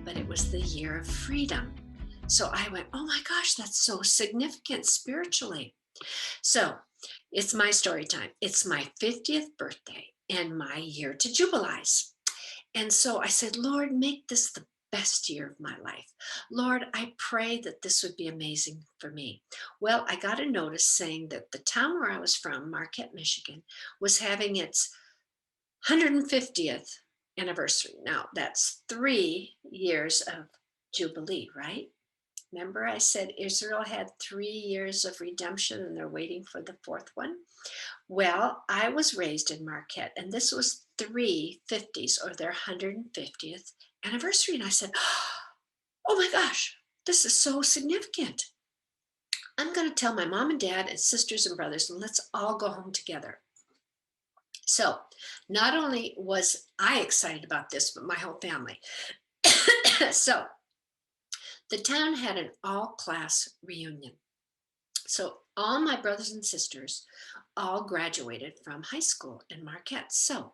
but it was the year of freedom. So I went, oh my gosh, that's so significant spiritually. So it's my story time. It's my 50th birthday and my year to jubilize. And so I said, Lord, make this the best year of my life. Lord, I pray that this would be amazing for me. Well, I got a notice saying that the town where I was from, Marquette, Michigan, was having its 150th anniversary. Now, that's 3 years of Jubilee, right? Remember, I said Israel had 3 years of redemption and they're waiting for the fourth one? Well, I was raised in Marquette, and this was 350s or their 150th anniversary. And I said, oh my gosh, this is so significant. I'm going to tell my mom and dad and sisters and brothers, and let's all go home together. So, not only was I excited about this, but my whole family. So, the town had an all class reunion. So, all my brothers and sisters all graduated from high school in Marquette. So,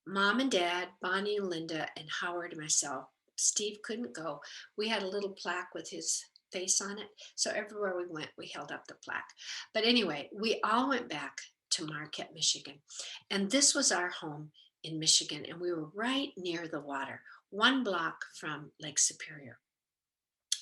mom and dad, Bonnie and Linda, and Howard and myself, Steve couldn't go. We had a little plaque with his face on it. So, everywhere we went, we held up the plaque. But anyway, we all went back to Marquette, Michigan. And this was our home in Michigan. And we were right near the water, 1 block from Lake Superior.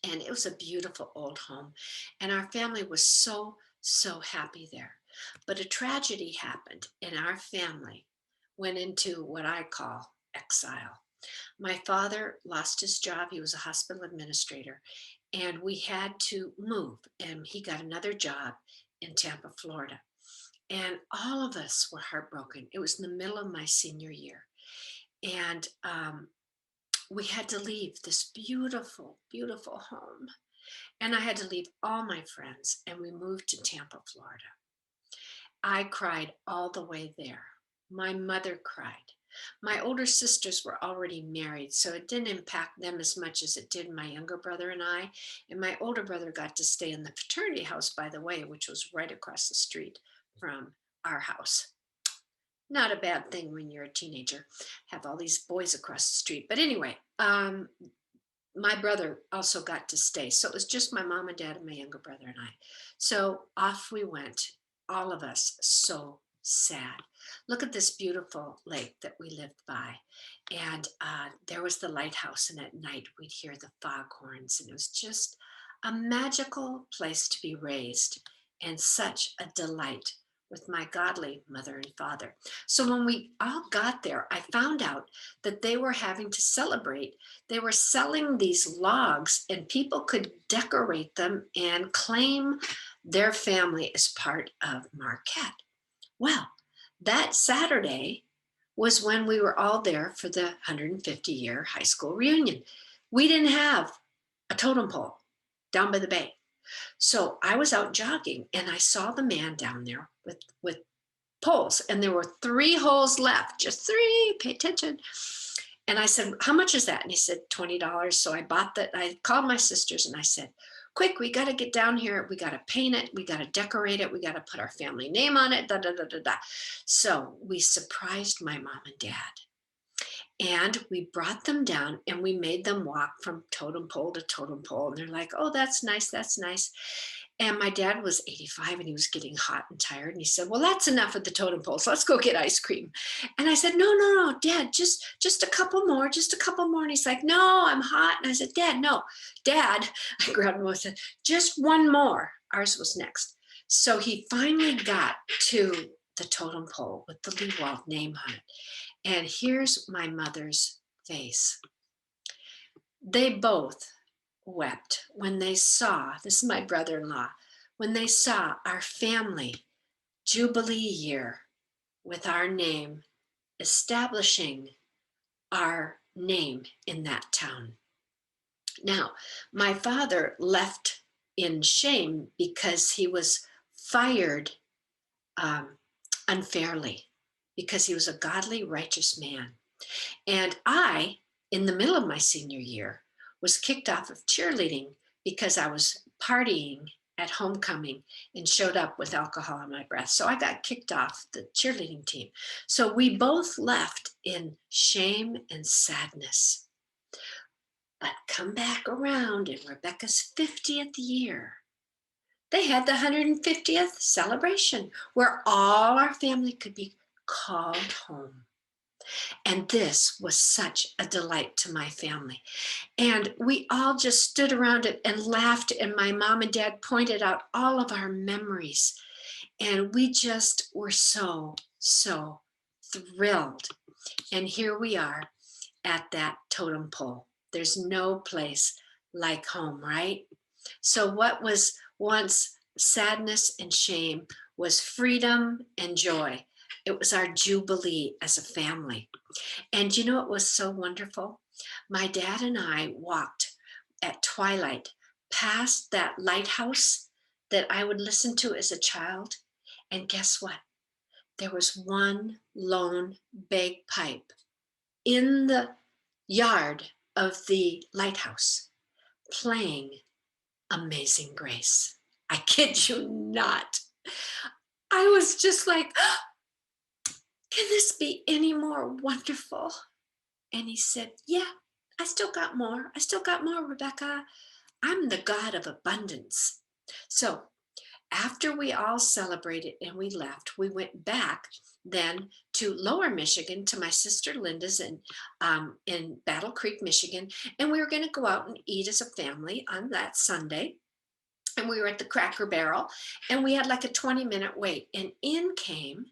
And it was a beautiful old home. And our family was so, so happy there. But a tragedy happened, and our family went into what I call exile. My father lost his job. He was a hospital administrator, and we had to move. And he got another job in Tampa, Florida. And all of us were heartbroken. It was in the middle of my senior year. And we had to leave this beautiful, beautiful home. And I had to leave all my friends, and we moved to Tampa, Florida. I cried all the way there. My mother cried. My older sisters were already married, so it didn't impact them as much as it did my younger brother and I. And my older brother got to stay in the fraternity house, by the way, which was right across the street from our house. Not a bad thing when you're a teenager, have all these boys across the street. But anyway, my brother also got to stay. So it was just my mom and dad and my younger brother and I. So off we went, all of us so sad. Look at this beautiful lake that we lived by. And there was the lighthouse, and at night we'd hear the foghorns, and it was just a magical place to be raised and such a delight with my godly mother and father. So when we all got there, I found out that they were having to celebrate. They were selling these logs, and people could decorate them and claim their family as part of Marquette. Well, that Saturday was when we were all there for the 150-year high school reunion. We didn't have a totem pole down by the bay. So I was out jogging, and I saw the man down there with poles, and there were 3 holes left, just 3, pay attention. And I said, how much is that? And he said, $20. So I bought that. I called my sisters and I said, quick, we got to get down here. We got to paint it. We got to decorate it. We got to put our family name on it. Da, da, da, da, da. So we surprised my mom and dad. And we brought them down and we made them walk from totem pole to totem pole. And they're like, oh, that's nice. That's nice. And my dad was 85 and he was getting hot and tired. And he said, well, that's enough of the totem poles. Let's go get ice cream. And I said, no, no, no, Dad, just a couple more, just a couple more. And he's like, no, I'm hot. And I said, Dad, no, Dad, I grabbed him and said, just one more. Ours was next. So he finally got to the totem pole with the Leewald name on it. And here's my mother's face. They both wept when they saw, this is my brother-in-law, when they saw our family Jubilee year with our name, establishing our name in that town. Now, my father left in shame because he was fired unfairly, because he was a godly, righteous man. And I, in the middle of my senior year, was kicked off of cheerleading because I was partying at homecoming and showed up with alcohol on my breath. So I got kicked off the cheerleading team. So we both left in shame and sadness. But come back around in Rebecca's 50th year, they had the 150th celebration where all our family could be called home. And this was such a delight to my family. And we all just stood around it and laughed. And my mom and dad pointed out all of our memories. And we just were so, so thrilled. And here we are at that totem pole. There's no place like home, right? So, what was once sadness and shame was freedom and joy. It was our jubilee as a family. And you know, it was so wonderful. My dad and I walked at twilight past that lighthouse that I would listen to as a child. And guess what? There was one lone bagpipe in the yard of the lighthouse playing Amazing Grace. I kid you not. I was just like, can this be any more wonderful? And he said, yeah, I still got more. I still got more, Rebecca. I'm the God of abundance. So after we all celebrated and we left, we went back then to Lower Michigan to my sister Linda's in Battle Creek, Michigan. And we were going to go out and eat as a family on that Sunday. And we were at the Cracker Barrel and we had like a 20-minute wait. And in came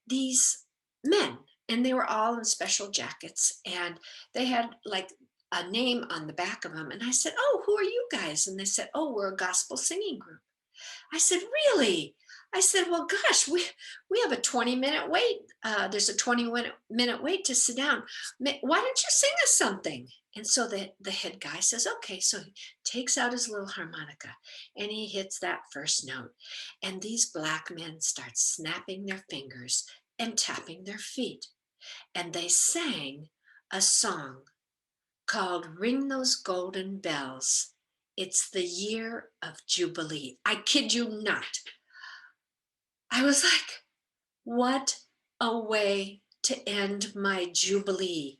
these men, and they were all in special jackets and they had like a name on the back of them. And I said, oh, who are you guys? And they said, oh, we're a gospel singing group. I said, really? I said, well, gosh, we have a 20-minute wait. There's a 20-minute wait to sit down. Why don't you sing us something? And so the head guy says, okay. So he takes out his little harmonica and he hits that first note. And these black men start snapping their fingers and tapping their feet. And they sang a song called Ring Those Golden Bells. It's the year of Jubilee. I kid you not. I was like, what a way to end my Jubilee.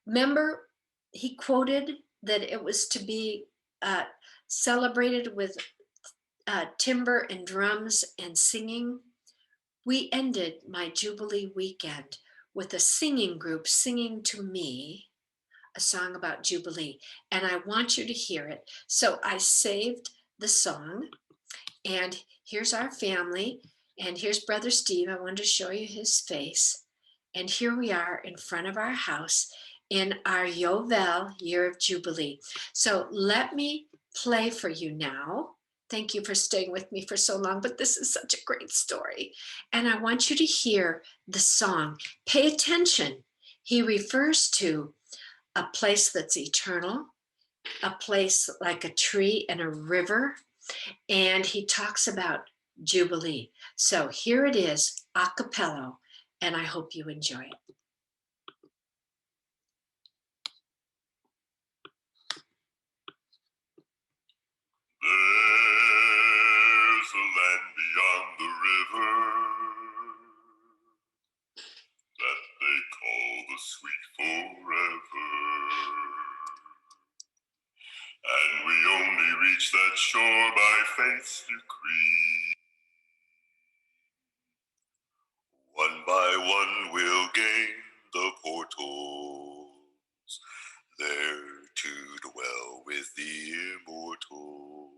Remember, he quoted that it was to be celebrated with timbre and drums and singing. We ended my Jubilee weekend with a singing group singing to me a song about Jubilee, and I want you to hear it. So I saved the song, and here's our family, and here's Brother Steve. I wanted to show you his face. And here we are in front of our house in our Yovel year of Jubilee. So let me play for you now. Thank you for staying with me for so long, but this is such a great story. And I want you to hear the song. Pay attention. He refers to a place that's eternal, a place like a tree and a river, and he talks about Jubilee. So here it is, a cappella, and I hope you enjoy it. There's a land beyond the river that they call the sweet forever. And we only reach that shore by faith's decree. One by one we'll gain the portals, there to dwell with the immortals.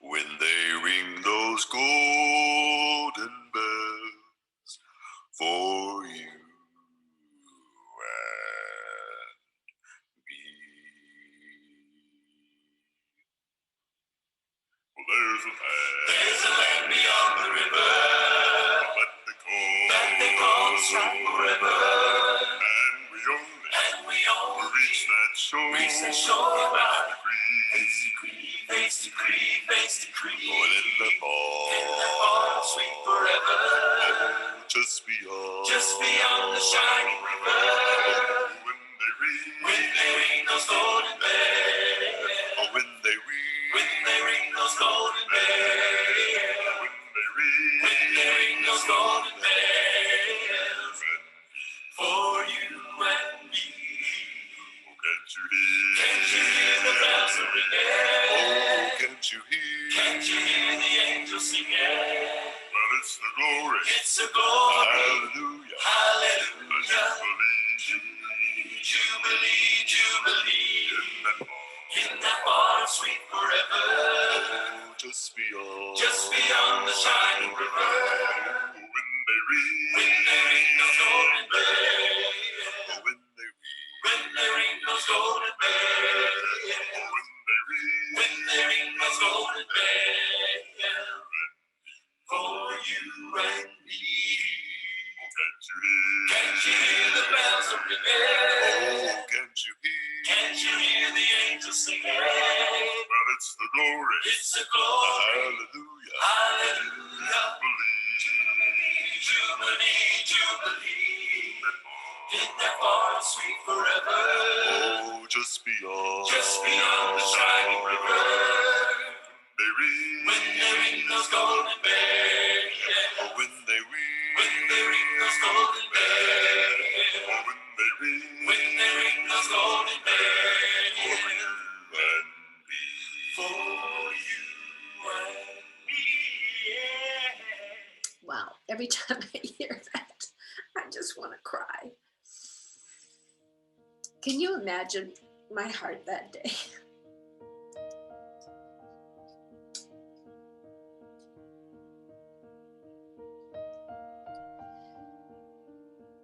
When they ring those golden bells for you and me. Well, there's a land beyond the river that they call the sweet forever. And we only reach that shore by faith's decree. Going in the fall, sweet forever. Oh, just beyond the shining river. When they ring those golden bells. Oh, when they ring those golden bells. When they ring those golden bells. It's a glory. Hallelujah. Hallelujah. Jubilee. Jubilee. Jubilee. In that far sweet forever. Oh, just beyond the shining river. When there ain't no golden bay. When there ain't no golden bay. When there ain't no golden bay. For you and me. Can't you hear the bells are ringing? Oh, can't you hear the angels singing? Well, it's the glory. It's the glory. Hallelujah. Hallelujah. Jubilee. Jubilee. Jubilee. In that far sweet forever. Oh, just beyond the shining river. When there ain't no golden bay. Oh, when there ain't no golden bay. Oh, when there ain't no golden bay. For you and me. Wow, every time I hear that, I just want to cry. Can you imagine my heart that day?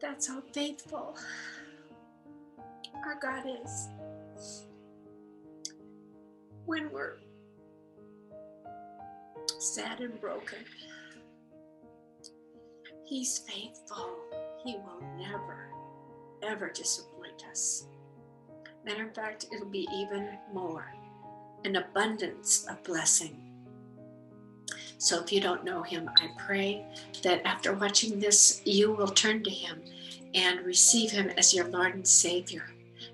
That's how faithful our God is. When we're sad and broken, He's faithful. He will never, ever disappoint us. Matter of fact, it'll be even more, an abundance of blessing. So if you don't know Him, I pray that after watching this, you will turn to Him and receive Him as your Lord and Savior,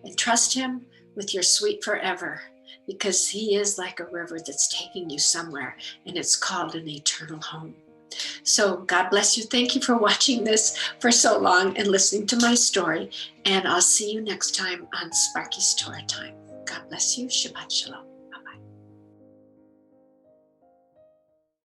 and trust Him with your sweet forever, because He is like a river that's taking you somewhere, and it's called an eternal home. So God bless you. Thank you for watching this for so long and listening to my story. And I'll see you next time on Sparky's Torah Time. God bless you. Shabbat Shalom.